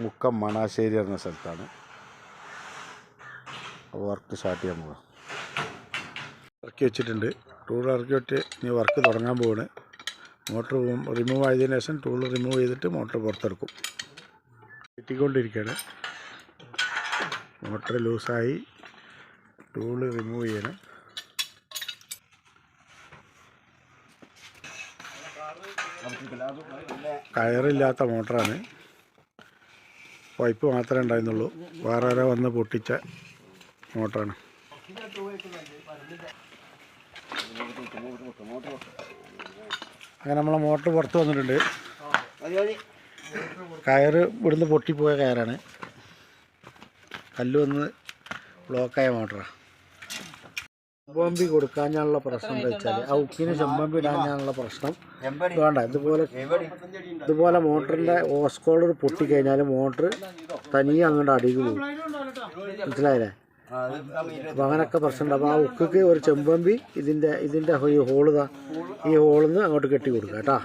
മുക്കം മണാശ്ശേരി എന്ന സ്ഥലത്താണ് work start ചെയ്യാൻ പോകുക. ഇറക്കി വെച്ചിട്ടുണ്ട്. ടൂൾ ഇറക്കി വെച്ച് ഇനി വർക്ക് തുടങ്ങാൻ പോവാണ്. മോട്ടർ റിമൂവ് ആയതിനു ശേഷം ടൂൾ റിമൂവ് ചെയ്തിട്ട് മോട്ടർ പുറത്തെടുക്കും. കെട്ടിക്കൊണ്ടിരിക്കുകയാണ്. മോട്ടർ ലൂസായി ടൂൾ റിമൂവ് ചെയ്യണം. കയറില്ലാത്ത മോട്ടറാണ്. പൈപ്പ് മാത്രമേ ഉണ്ടായിരുന്നുള്ളൂ. വേറെ ആരോ വന്ന് പൊട്ടിച്ച മോട്ടറാണ്. അങ്ങനെ നമ്മളെ മോട്ടർ പുറത്ത് വന്നിട്ടുണ്ട്. കയറ് ഇവിടുന്ന് പൊട്ടിപ്പോയ കയറാണ്. കല്ല് വന്ന് ബ്ലോക്കായ മോട്ടറാണ്. ചെമ്പമ്പി കൊടുക്കാനുള്ള പ്രശ്നം എന്താ വെച്ചാൽ ആ ഉക്കിന് ചെമ്പമ്പി ഇടാനുള്ള പ്രശ്നം വേണ്ട. ഇതുപോലെ മോട്ടറിൻ്റെ ഓസ്കോളർ പൊട്ടിക്കഴിഞ്ഞാൽ മോട്ടർ തനിയെ അങ്ങോട്ട് അടിയിൽ പോകും. മനസ്സിലായില്ലേ? അപ്പോൾ അങ്ങനെയൊക്കെ പ്രശ്നമുണ്ട്. അപ്പോൾ ആ ഉക്കിക്ക് ഒരു ചെമ്പമ്പി ഇതിൻ്റെ ഈ ഹോളിൽ നിന്ന് അങ്ങോട്ട് കെട്ടി കൊടുക്കുക കേട്ടോ.